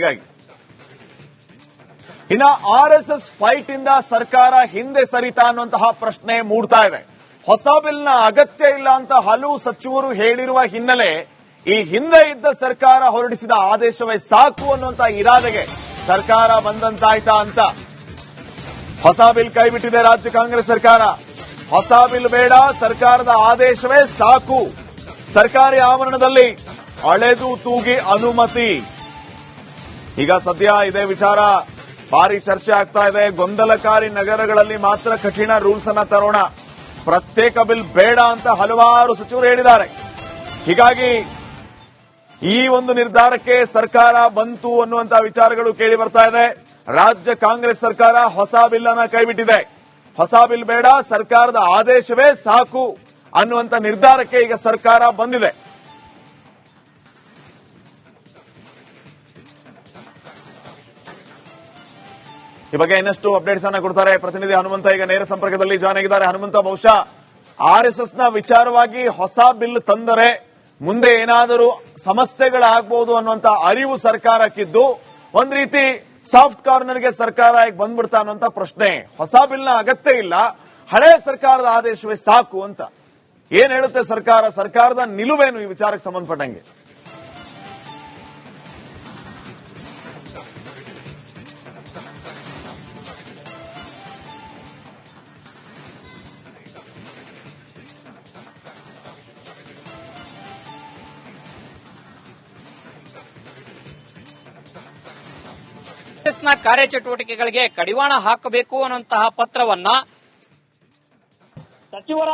ಹೀಗಾಗಿ ಇನ್ನ RSS fight ಇಂದ ಸರ್ಕಾರ ಹಿಂದೆ ಸರಿತಾ ಅನ್ನುವಂತಹ ಪ್ರಶ್ನೆ ಮೂಡ್ತಾ ಇದೆ. ಹೊಸ ಬಿಲ್ನ ಅಗತ್ಯ ಇಲ್ಲ ಅಂತ ಹಲವು ಸಚಿವರು ಹೇಳಿರುವ ಹಿನ್ನೆಲೆ ಈ ಹಿಂದೆ ಇದ್ದ ಸರ್ಕಾರ ಹೊರಡಿಸಿದ ಆದೇಶವೇ ಸಾಕು ಅನ್ನುವಂತ ಇರಾದೆಗೆ ಸರ್ಕಾರ ಬಂದಂತಾಯ್ತಾ ಅಂತ ಹೊಸ ಬಿಲ್ ಕೈಬಿಟ್ಟಿದೆ ರಾಜ್ಯ ಕಾಂಗ್ರೆಸ್ ಸರ್ಕಾರ. ಹೊಸ ಬಿಲ್ ಬೇಡ, ಸರ್ಕಾರದ ಆದೇಶವೇ ಸಾಕು. ಸರ್ಕಾರಿ ಆವರಣದಲ್ಲಿ ಅಳೆದು ತೂಗಿ ಅನುಮತಿ. ಈಗ ಸದ್ಯ ಇದೇ ವಿಚಾರ ಭಾರಿ ಚರ್ಚೆ ಆಗ್ತಾ ಇದೆ. ಗೊಂದಲಕಾರಿ ನಗರಗಳಲ್ಲಿ ಮಾತ್ರ ಕಠಿಣ ರೂಲ್ಸ್ ಅನ್ನ ತರೋಣ, ಪ್ರತ್ಯೇಕ ಬಿಲ್ ಬೇಡ ಅಂತ ಹಲವಾರು ಸಚಿವರು ಹೇಳಿದ್ದಾರೆ. ಹೀಗಾಗಿ ಈ ಒಂದು ನಿರ್ಧಾರಕ್ಕೆ ಸರ್ಕಾರ ಬಂತು ಅನ್ನುವಂತ ವಿಚಾರಗಳು ಕೇಳಿ ಬರ್ತಾ ಇದೆ. ರಾಜ್ಯ ಕಾಂಗ್ರೆಸ್ ಸರ್ಕಾರ ಹೊಸ ಬಿಲ್ ಅನ್ನ ಕೈಬಿಟ್ಟಿದೆ. ಹೊಸ ಬಿಲ್ ಬೇಡ, ಸರ್ಕಾರದ ಆದೇಶವೇ ಸಾಕು ಅನ್ನುವಂತ ನಿರ್ಧಾರಕ್ಕೆ ಈಗ ಸರ್ಕಾರ ಬಂದಿದೆ. ಈ ಬಗ್ಗೆ ಇನ್ನಷ್ಟು ಅಪ್ಡೇಟ್ಸ್ ಅನ್ನ ಕೊಡ್ತಾರೆ ಪ್ರತಿನಿಧಿ ಹನುಮಂತ. ಈಗ ನೇರ ಸಂಪರ್ಕದಲ್ಲಿ ಜಾಯ್ನ್ ಆಗಿದ್ದಾರೆ. ಹನುಮಂತ, ಬಹುಶಃ ಆರ್ಎಸ್ಎಸ್ನ ವಿಚಾರವಾಗಿ ಹೊಸ ಬಿಲ್ ತಂದರೆ ಮುಂದೆ ಏನಾದರೂ ಸಮಸ್ಯೆಗಳಾಗಬಹುದು ಅನ್ನುವಂತ ಅರಿವು ಸರ್ಕಾರಕ್ಕಿದ್ದು ಒಂದ್ ರೀತಿ ಸಾಫ್ಟ್ ಕಾರ್ನರ್ಗೆ ಸರ್ಕಾರ ಈಗ ಬಂದ್ಬಿಡ್ತಾ ಅನ್ನುವಂತ ಪ್ರಶ್ನೆ. ಹೊಸ ಬಿಲ್ನ ಅಗತ್ಯ ಇಲ್ಲ, ಹಳೆ ಸರ್ಕಾರದ ಆದೇಶವೇ ಸಾಕು ಅಂತ ಏನ್ ಹೇಳುತ್ತೆ ಸರ್ಕಾರ? ಸರ್ಕಾರದ ನಿಲುವೇನು ಈ ವಿಚಾರಕ್ಕೆ ಸಂಬಂಧಪಟ್ಟಂಗೆ? ಕಾಂಗ್ರೆಸ್ನ ಕಾರ್ಯಚಟುವಟಿಕೆಗಳಿಗೆ ಕಡಿವಾಣ ಹಾಕಬೇಕು ಅನ್ನುವಂತಹ ಪತ್ರವನ್ನ ಸಚಿವರ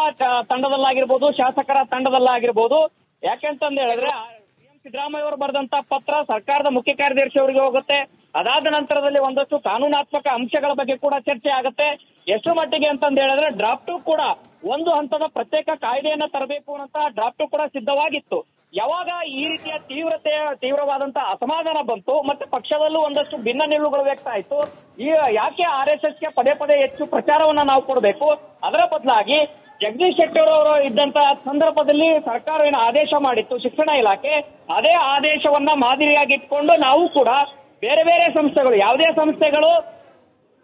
ತಂಡದಲ್ಲಾಗಿರ್ಬೋದು, ಶಾಸಕರ ತಂಡದಲ್ಲಾಗಿರ್ಬೋದು, ಯಾಕೆಂತಂದು ಹೇಳಿದ್ರೆ ಸಿಎಂ ಸಿದ್ದರಾಮಯ್ಯ ಅವರು ಬರೆದಂತ ಪತ್ರ ಸರ್ಕಾರದ ಮುಖ್ಯ ಕಾರ್ಯದರ್ಶಿ ಅವರಿಗೆ ಹೋಗುತ್ತೆ. ಅದಾದ ನಂತರದಲ್ಲಿ ಒಂದಷ್ಟು ಕಾನೂನಾತ್ಮಕ ಅಂಶಗಳ ಬಗ್ಗೆ ಕೂಡ ಚರ್ಚೆ ಆಗುತ್ತೆ. ಎಷ್ಟು ಮಟ್ಟಿಗೆ ಅಂತಂದು ಹೇಳಿದ್ರೆ ಡ್ರಾಫ್ಟ್ ಕೂಡ ಒಂದು ಹಂತದ ಪ್ರತ್ಯೇಕ ಕಾಯ್ದೆಯನ್ನ ತರಬೇಕು ಅಂತ ಡ್ರಾಫ್ಟ್ ಕೂಡ ಸಿದ್ಧವಾಗಿತ್ತು. ಯಾವಾಗ ಈ ರೀತಿಯ ತೀವ್ರವಾದಂತಹ ಅಸಮಾಧಾನ ಬಂತು, ಮತ್ತೆ ಪಕ್ಷದಲ್ಲೂ ಒಂದಷ್ಟು ಭಿನ್ನ ನಿಲುವುಗಳು ವ್ಯಕ್ತ ಆಯಿತು. ಈ ಯಾಕೆ ಆರ್ಎಸ್ಎಸ್ಗೆ ಪದೇ ಪದೇ ಹೆಚ್ಚು ಪ್ರಚಾರವನ್ನ ನಾವು ಕೊಡಬೇಕು, ಅದರ ಬದಲಾಗಿ ಜಗದೀಶ್ ಶೆಟ್ಟರ್ ಅವರು ಇದ್ದಂತಹ ಸಂದರ್ಭದಲ್ಲಿ ಸರ್ಕಾರ ಏನು ಆದೇಶ ಮಾಡಿತ್ತು ಶಿಕ್ಷಣ ಇಲಾಖೆ, ಅದೇ ಆದೇಶವನ್ನ ಮಾದರಿಯಾಗಿ ಇಟ್ಕೊಂಡು ನಾವು ಕೂಡ ಬೇರೆ ಬೇರೆ ಸಂಸ್ಥೆಗಳು, ಯಾವುದೇ ಸಂಸ್ಥೆಗಳು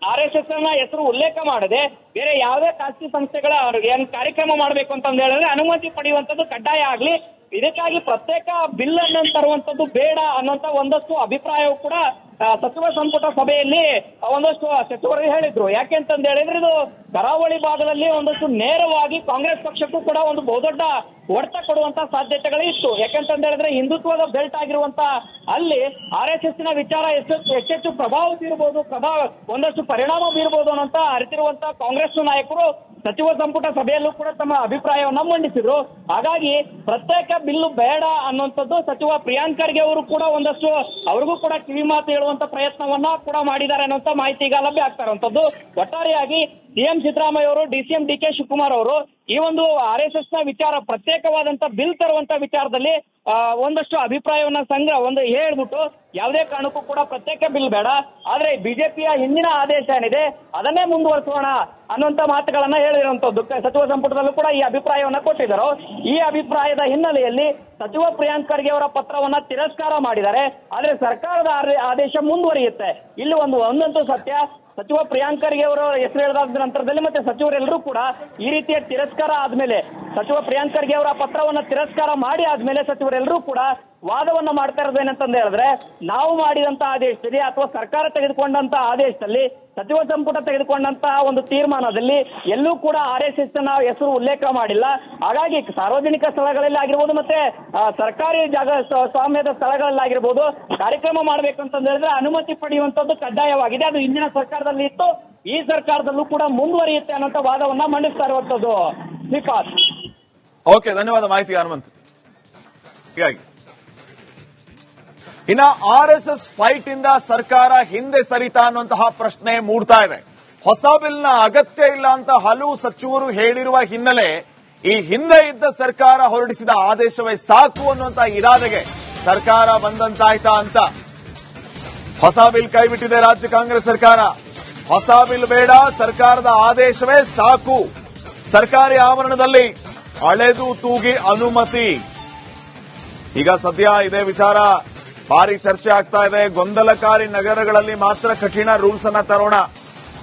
ಆರ್ಎಸ್ಎಸ್ ನ ಹೆಸರು ಉಲ್ಲೇಖ ಮಾಡದೆ ಬೇರೆ ಯಾವುದೇ ಖಾಸಗಿ ಸಂಸ್ಥೆಗಳ ಏನ್ ಕಾರ್ಯಕ್ರಮ ಮಾಡಬೇಕು ಅಂತ ಹೇಳಿದ್ರೆ ಅನುಮತಿ ಪಡೆಯುವಂತದ್ದು ಕಡ್ಡಾಯ ಆಗ್ಲಿ, ಇದಕ್ಕಾಗಿ ಪ್ರತ್ಯೇಕ ಬಿಲ್ ಅನ್ನು ತರುವಂತದ್ದು ಬೇಡ ಅನ್ನುವಂತ ಒಂದಷ್ಟು ಅಭಿಪ್ರಾಯವು ಕೂಡ ಸಚಿವ ಸಂಪುಟ ಸಭೆಯಲ್ಲಿ ಒಂದಷ್ಟು ಸಚಿವರು ಹೇಳಿದ್ರು. ಯಾಕೆಂತಂದು ಹೇಳಿದ್ರೆ ಇದು ಕರಾವಳಿ ಭಾಗದಲ್ಲಿ ಒಂದಷ್ಟು ನೇರವಾಗಿ ಕಾಂಗ್ರೆಸ್ ಪಕ್ಷಕ್ಕೂ ಕೂಡ ಒಂದು ಬಹುದೊಡ್ಡ ಹೊಡೆತ ಕೊಡುವಂತ ಸಾಧ್ಯತೆಗಳು ಇತ್ತು. ಯಾಕೆಂತಂದು ಹೇಳಿದ್ರೆ ಹಿಂದುತ್ವದ ಬೆಲ್ಟ್ ಆಗಿರುವಂತ ಅಲ್ಲಿ ಆರ್ಎಸ್ಎಸ್ ನ ವಿಚಾರ ಹೆಚ್ಚೆಚ್ಚು ಪ್ರಭಾವ ಬೀರಬಹುದು, ಒಂದಷ್ಟು ಪರಿಣಾಮ ಬೀರಬಹುದು ಅನ್ನೋಂತ ಅರಿತಿರುವಂತ ಕಾಂಗ್ರೆಸ್ ನಾಯಕರು ಸಚಿವ ಸಂಪುಟ ಸಭೆಯಲ್ಲೂ ಕೂಡ ತಮ್ಮ ಅಭಿಪ್ರಾಯವನ್ನ ಮಂಡಿಸಿದ್ರು. ಹಾಗಾಗಿ ಪ್ರತ್ಯೇಕ ಬಿಲ್ಲು ಬೇಡ ಅನ್ನುವಂಥದ್ದು ಸಚಿವ ಪ್ರಿಯಾಂಕ್ ಖರ್ಗೆ ಅವರು ಕೂಡ ಒಂದಷ್ಟು ಅವ್ರಿಗೂ ಕೂಡ ಕಿವಿ ಮಾತು ಹೇಳುವಂತ ಪ್ರಯತ್ನವನ್ನ ಕೂಡ ಮಾಡಿದ್ದಾರೆ ಅನ್ನುವಂತ ಮಾಹಿತಿ ಈಗ ಲಭ್ಯ ಆಗ್ತಾ ಇರುವಂತದ್ದು. ಒಟ್ಟಾರೆಯಾಗಿ ಸಿಎಂ ಸಿದ್ದರಾಮಯ್ಯ ಅವರು, ಡಿಸಿಎಂ ಡಿಕೆ ಶಿವಕುಮಾರ್ ಅವರು ಈ ಒಂದು ಆರ್ಎಸ್ಎಸ್ ನ ವಿಚಾರ ಪ್ರತ್ಯೇಕವಾದಂತ ಬಿಲ್ ತರುವಂತ ವಿಚಾರದಲ್ಲಿ ಒಂದಷ್ಟು ಅಭಿಪ್ರಾಯವನ್ನ ಹೇಳ್ಬಿಟ್ಟು ಯಾವುದೇ ಕಾರಣಕ್ಕೂ ಕೂಡ ಪ್ರತ್ಯೇಕ ಬಿಲ್ ಬೇಡ, ಆದ್ರೆ ಬಿಜೆಪಿಯ ಹಿಂದಿನ ಆದೇಶ ಏನಿದೆ ಅದನ್ನೇ ಮುಂದುವರಿಸೋಣ ಅನ್ನುವಂತ ಮಾತುಗಳನ್ನ ಹೇಳಿರುವಂತದ್ದು. ಸಚಿವ ಸಂಪುಟದಲ್ಲೂ ಕೂಡ ಈ ಅಭಿಪ್ರಾಯವನ್ನ ಕೊಟ್ಟಿದ್ದರು. ಈ ಅಭಿಪ್ರಾಯದ ಹಿನ್ನೆಲೆಯಲ್ಲಿ ಸಚಿವ ಪ್ರಿಯಾಂಕ್ ಖರ್ಗೆ ಅವರ ಪತ್ರವನ್ನ ತಿರಸ್ಕಾರ ಮಾಡಿದ್ದಾರೆ. ಆದ್ರೆ ಸರ್ಕಾರದ ಆದೇಶ ಮುಂದುವರಿಯುತ್ತೆ. ಇಲ್ಲಿ ಒಂದಂತೂ ಸತ್ಯ, ಸಚಿವ ಪ್ರಿಯಾಂಕ್ ಖರ್ಗೆ ಅವರ ಹೆಸರು ಹೇಳಿದಾದ ನಂತರದಲ್ಲಿ ಮತ್ತೆ ಸಚಿವರೆಲ್ಲರೂ ಕೂಡ ಈ ರೀತಿಯ ತಿರಸ್ಕಾರ ಆದ್ಮೇಲೆ, ಸಚಿವ ಪ್ರಿಯಾಂಕ್ ಖರ್ಗೆ ಅವರ ಪತ್ರವನ್ನ ತಿರಸ್ಕಾರ ಮಾಡಿ ಆದ್ಮೇಲೆ ಸಚಿವರೆಲ್ಲರೂ ಕೂಡ ವಾದವನ್ನ ಮಾಡ್ತಾ ಇರೋದು ಏನಂತಂದು ಹೇಳಿದ್ರೆ, ನಾವು ಮಾಡಿದಂತ ಆದೇಶದಲ್ಲಿ ಅಥವಾ ಸರ್ಕಾರ ತೆಗೆದುಕೊಂಡಂತ ಆದೇಶದಲ್ಲಿ, ಸಚಿವ ಸಂಪುಟ ತೆಗೆದುಕೊಂಡಂತಹ ಒಂದು ತೀರ್ಮಾನದಲ್ಲಿ ಎಲ್ಲೂ ಕೂಡ ಆರ್ಎಸ್ಎಸ್ ನ ಹೆಸರು ಉಲ್ಲೇಖ ಮಾಡಿಲ್ಲ. ಹಾಗಾಗಿ ಸಾರ್ವಜನಿಕ ಸ್ಥಳಗಳಲ್ಲಿ ಆಗಿರ್ಬೋದು ಮತ್ತೆ ಸರ್ಕಾರಿ ಸ್ವಾಮ್ಯದ ಸ್ಥಳಗಳಲ್ಲಾಗಿರ್ಬೋದು ಕಾರ್ಯಕ್ರಮ ಮಾಡಬೇಕು ಅಂತಂದು ಹೇಳಿದ್ರೆ ಅನುಮತಿ ಪಡೆಯುವಂತದ್ದು ಕಡ್ಡಾಯವಾಗಿದೆ. ಅದು ಹಿಂದಿನ ಸರ್ಕಾರದಲ್ಲಿ ಇತ್ತು, ಈ ಸರ್ಕಾರದಲ್ಲೂ ಕೂಡ ಮುಂದುವರಿಯುತ್ತೆ ಅನ್ನೋ ವಾದವನ್ನ ಮಂಡಿಸ್ತಾ ಇರುವಂತದ್ದು. ಶ್ರೀಪಾದ್, ಓಕೆ, ಧನ್ಯವಾದ ಮಾಹಿತಿ ಹನುಮಂತ್. ಹೀಗಾಗಿ ಇನ್ನ ಆರ್ಎಸ್ಎಸ್ ಫೈಟ್ ಇಂದ ಸರ್ಕಾರ ಹಿಂದೆ ಸರಿತಾ ಅನ್ನುವಂತಹ ಪ್ರಶ್ನೆ ಮೂಡ್ತಾ ಇದೆ. ಹೊಸ ಬಿಲ್ನ ಅಗತ್ಯ ಇಲ್ಲ ಅಂತ ಹಲವು ಸಚಿವರು ಹೇಳಿರುವ ಹಿನ್ನೆಲೆ ಈ ಹಿಂದೆ ಇದ್ದ ಸರ್ಕಾರ ಹೊರಡಿಸಿದ ಆದೇಶವೇ ಸಾಕು ಅನ್ನುವಂತ ಇರಾದೆಗೆ ಸರ್ಕಾರ ಬಂದಂತಾಯ್ತಾ ಅಂತ ಹೊಸ ಬಿಲ್ ಕೈಬಿಟ್ಟಿದೆ ರಾಜ್ಯ ಕಾಂಗ್ರೆಸ್ ಸರ್ಕಾರ. ಹೊಸ ಬಿಲ್ ಬೇಡ, ಸರ್ಕಾರದ ಆದೇಶವೇ ಸಾಕು. ಸರ್ಕಾರಿ ಆವರಣದಲ್ಲಿ ಅಳೆದು ತೂಗಿ ಅನುಮತಿ. ಈಗ ಸದ್ಯ ಇದೇ ವಿಚಾರ ಭಾರಿ ಚರ್ಚೆ ಆಗ್ತಾ ಇದೆ. ಗೊಂದಲಕಾರಿ ನಗರಗಳಲ್ಲಿ ಮಾತ್ರ ಕಠಿಣ ರೂಲ್ಸ್ ಅನ್ನ ತರೋಣ,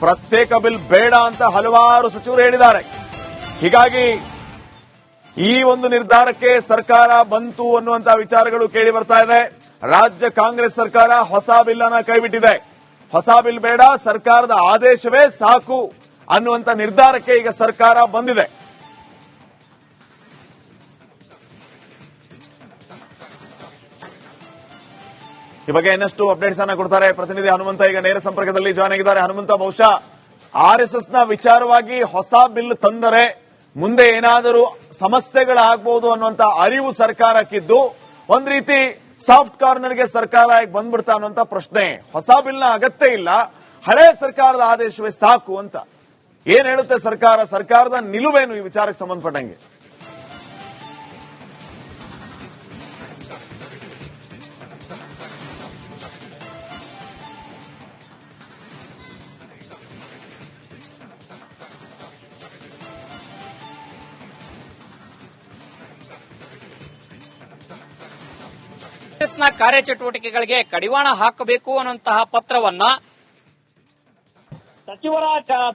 ಪ್ರತ್ಯೇಕ ಬಿಲ್ ಬೇಡ ಅಂತ ಹಲವಾರು ಸಚಿವರು ಹೇಳಿದ್ದಾರೆ. ಹೀಗಾಗಿ ಈ ಒಂದು ನಿರ್ಧಾರಕ್ಕೆ ಸರ್ಕಾರ ಬಂತು ಅನ್ನುವಂತ ವಿಚಾರಗಳು ಕೇಳಿ ಬರ್ತಾ ಇದೆ. ರಾಜ್ಯ ಕಾಂಗ್ರೆಸ್ ಸರ್ಕಾರ ಹೊಸ ಬಿಲ್ ಅನ್ನ ಕೈಬಿಟ್ಟಿದೆ. ಹೊಸ ಬಿಲ್ ಬೇಡ, ಸರ್ಕಾರದ ಆದೇಶವೇ ಸಾಕು ಅನ್ನುವಂತ ನಿರ್ಧಾರಕ್ಕೆ ಈಗ ಸರ್ಕಾರ ಬಂದಿದೆ. ಈ ಬಗ್ಗೆ ಇನ್ನಷ್ಟು ಅಪ್ಡೇಟ್ಸ್ ಅನ್ನ ಕೊಡ್ತಾರೆ ಪ್ರತಿನಿಧಿ ಹನುಮಂತ. ಈಗ ನೇರ ಸಂಪರ್ಕದಲ್ಲಿ ಜಾಯ್ನ್ ಆಗಿದ್ದಾರೆ. ಹನುಮಂತ, ಬಹುಶಃ ಆರ್ಎಸ್ಎಸ್ ನ ವಿಚಾರವಾಗಿ ಹೊಸ ಬಿಲ್ ತಂದರೆ ಮುಂದೆ ಏನಾದರೂ ಸಮಸ್ಯೆಗಳಾಗಬಹುದು ಅನ್ನುವಂತ ಅರಿವು ಸರ್ಕಾರಕ್ಕಿದ್ದು ಒಂದ್ ರೀತಿ ಸಾಫ್ಟ್ ಕಾರ್ನರ್ಗೆ ಸರ್ಕಾರ ಈಗ ಬಂದ್ಬಿಡ್ತಾ ಅನ್ನುವಂತ ಪ್ರಶ್ನೆ. ಹೊಸ ಬಿಲ್ನ ಅಗತ್ಯ ಇಲ್ಲ, ಹಳೆ ಸರ್ಕಾರದ ಆದೇಶವೇ ಸಾಕು ಅಂತ ಏನ್ ಹೇಳುತ್ತೆ ಸರ್ಕಾರ? ಸರ್ಕಾರದ ನಿಲುವೇನು ಈ ವಿಚಾರಕ್ಕೆ ಸಂಬಂಧಪಟ್ಟಂಗೆ? ಕಾಂಗ್ರೆಸ್ನ ಕಾರ್ಯಚಟುವಟಿಕೆಗಳಿಗೆ ಕಡಿವಾಣ ಹಾಕಬೇಕು ಅನ್ನುವಂತಹ ಪತ್ರವನ್ನ ಸಚಿವರ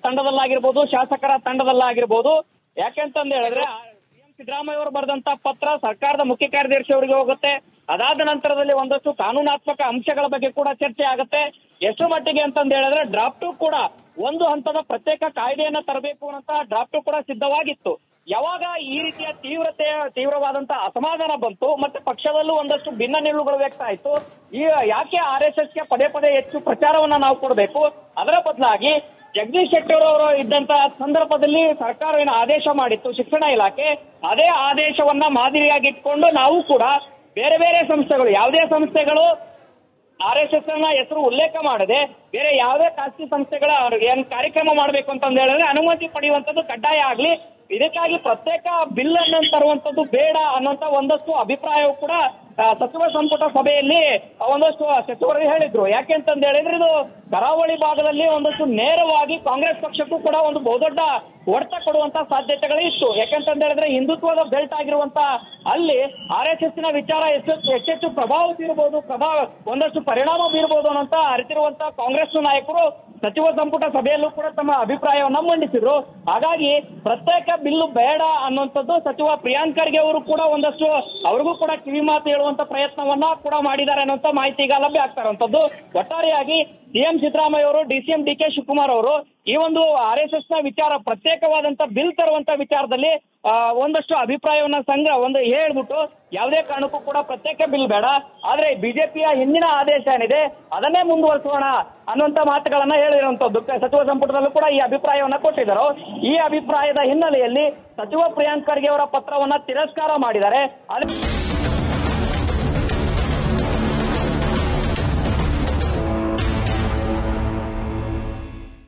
ತಂಡದಲ್ಲಾಗಿರ್ಬೋದು, ಶಾಸಕರ ತಂಡದಲ್ಲಾಗಿರ್ಬೋದು. ಯಾಕೆಂತಂದು ಹೇಳಿದ್ರೆ ಸಿಎಂ ಸಿದ್ದರಾಮಯ್ಯ ಅವರು ಬರೆದಂತ ಪತ್ರ ಸರ್ಕಾರದ ಮುಖ್ಯ ಕಾರ್ಯದರ್ಶಿ ಅವರಿಗೆ ಹೋಗುತ್ತೆ. ಅದಾದ ನಂತರದಲ್ಲಿ ಒಂದಷ್ಟು ಕಾನೂನಾತ್ಮಕ ಅಂಶಗಳ ಬಗ್ಗೆ ಕೂಡ ಚರ್ಚೆ ಆಗುತ್ತೆ. ಎಷ್ಟು ಮಟ್ಟಿಗೆ ಅಂತಂದು ಹೇಳಿದ್ರೆ ಡ್ರಾಫ್ಟ್ ಕೂಡ ಒಂದು ಹಂತದ ಪ್ರತ್ಯೇಕ ಕಾಯ್ದೆಯನ್ನ ತರಬೇಕು ಅಂತ ಡ್ರಾಫ್ಟ್ ಕೂಡ ಸಿದ್ಧವಾಗಿತ್ತು. ಯಾವಾಗ ಈ ರೀತಿಯ ತೀವ್ರವಾದಂತಹ ಅಸಮಾಧಾನ ಬಂತು, ಮತ್ತೆ ಪಕ್ಷದಲ್ಲೂ ಒಂದಷ್ಟು ಭಿನ್ನ ನಿಲುವುಗಳು ವ್ಯಕ್ತ ಆಯಿತು. ಈ ಯಾಕೆ ಆರ್ಎಸ್ಎಸ್ಗೆ ಪದೇ ಪದೇ ಹೆಚ್ಚು ಪ್ರಚಾರವನ್ನ ನಾವು ಕೊಡಬೇಕು, ಅದರ ಬದಲಾಗಿ ಜಗದೀಶ್ ಶೆಟ್ಟರ್ ಅವರು ಇದ್ದಂತಹ ಸಂದರ್ಭದಲ್ಲಿ ಸರ್ಕಾರ ಏನು ಆದೇಶ ಮಾಡಿತ್ತು ಶಿಕ್ಷಣ ಇಲಾಖೆ, ಅದೇ ಆದೇಶವನ್ನ ಮಾದರಿಯಾಗಿ ಇಟ್ಕೊಂಡು ನಾವು ಕೂಡ ಬೇರೆ ಬೇರೆ ಸಂಸ್ಥೆಗಳು, ಯಾವುದೇ ಸಂಸ್ಥೆಗಳು ಆರ್ಎಸ್ಎಸ್ ನ ಹೆಸರು ಉಲ್ಲೇಖ ಮಾಡದೆ ಬೇರೆ ಯಾವುದೇ ಖಾಸಗಿ ಸಂಸ್ಥೆಗಳ ಏನ್ ಕಾರ್ಯಕ್ರಮ ಮಾಡಬೇಕು ಅಂತ ಹೇಳಿದ್ರೆ ಅನುಮತಿ ಪಡೆಯುವಂತದ್ದು ಕಡ್ಡಾಯ ಆಗ್ಲಿ, ಇದಕ್ಕಾಗಿ ಪ್ರತ್ಯೇಕ ಬಿಲ್ ಅನ್ನು ತರುವಂತದ್ದು ಬೇಡ ಅನ್ನುವಂತ ಒಂದಷ್ಟು ಅಭಿಪ್ರಾಯವು ಕೂಡ ಸಚಿವ ಸಂಪುಟ ಸಭೆಯಲ್ಲಿ ಒಂದಷ್ಟು ಸಚಿವರು ಹೇಳಿದ್ರು. ಯಾಕೆಂತಂದು ಹೇಳಿದ್ರೆ ಇದು ಕರಾವಳಿ ಭಾಗದಲ್ಲಿ ಒಂದಷ್ಟು ನೇರವಾಗಿ ಕಾಂಗ್ರೆಸ್ ಪಕ್ಷಕ್ಕೂ ಕೂಡ ಒಂದು ಬಹುದೊಡ್ಡ ಹೊಡೆತ ಕೊಡುವಂತ ಸಾಧ್ಯತೆಗಳು ಇತ್ತು. ಯಾಕೆಂತಂದು ಹೇಳಿದ್ರೆ ಹಿಂದುತ್ವದ ಬೆಲ್ಟ್ ಆಗಿರುವಂತ ಅಲ್ಲಿ ಆರ್ಎಸ್ಎಸ್ ನ ವಿಚಾರ ಹೆಚ್ಚೆಚ್ಚು ಪ್ರಭಾವ ಬೀರಬಹುದು, ಒಂದಷ್ಟು ಪರಿಣಾಮ ಬೀರಬಹುದು ಅನ್ನೋಂತ ಅರಿತಿರುವಂತ ಕಾಂಗ್ರೆಸ್ ನಾಯಕರು ಸಚಿವ ಸಂಪುಟ ಸಭೆಯಲ್ಲೂ ಕೂಡ ತಮ್ಮ ಅಭಿಪ್ರಾಯವನ್ನ ಮಂಡಿಸಿದ್ರು. ಹಾಗಾಗಿ ಪ್ರತ್ಯೇಕ ಬಿಲ್ಲು ಬೇಡ ಅನ್ನುವಂಥದ್ದು ಸಚಿವ ಪ್ರಿಯಾಂಕ್ ಖರ್ಗೆ ಅವರು ಕೂಡ ಒಂದಷ್ಟು ಅವ್ರಿಗೂ ಕೂಡ ಕಿವಿ ಮಾತು ಹೇಳುವಂತ ಪ್ರಯತ್ನವನ್ನ ಕೂಡ ಮಾಡಿದ್ದಾರೆ ಅನ್ನುವಂತ ಮಾಹಿತಿ ಈಗ ಲಭ್ಯ ಆಗ್ತಾ ಇರುವಂತದ್ದು. ಒಟ್ಟಾರೆಯಾಗಿ ಸಿಎಂ ಸಿದ್ದರಾಮಯ್ಯ ಅವರು, ಡಿಸಿಎಂ ಡಿಕೆ ಶಿವಕುಮಾರ್ ಅವರು ಈ ಒಂದು ಆರ್ಎಸ್ಎಸ್ ನ ವಿಚಾರ ಪ್ರತ್ಯೇಕವಾದಂತ ಬಿಲ್ ತರುವಂತ ವಿಚಾರದಲ್ಲಿ ಒಂದಷ್ಟು ಅಭಿಪ್ರಾಯವನ್ನ ಹೇಳ್ಬಿಟ್ಟು ಯಾವುದೇ ಕಾರಣಕ್ಕೂ ಕೂಡ ಪ್ರತ್ಯೇಕ ಬಿಲ್ ಬೇಡ, ಆದ್ರೆ ಬಿಜೆಪಿಯ ಹಿಂದಿನ ಆದೇಶ ಏನಿದೆ ಅದನ್ನೇ ಮುಂದುವರಿಸೋಣ ಅನ್ನುವಂತ ಮಾತುಗಳನ್ನ ಹೇಳಿರುವಂತದ್ದು. ಸಚಿವ ಸಂಪುಟದಲ್ಲೂ ಕೂಡ ಈ ಅಭಿಪ್ರಾಯವನ್ನ ಕೊಟ್ಟಿದ್ದರು. ಈ ಅಭಿಪ್ರಾಯದ ಹಿನ್ನೆಲೆಯಲ್ಲಿ ಸಚಿವ ಪ್ರಿಯಾಂಕ್ ಖರ್ಗೆ ಅವರ ಪತ್ರವನ್ನ ತಿರಸ್ಕಾರ ಮಾಡಿದ್ದಾರೆ.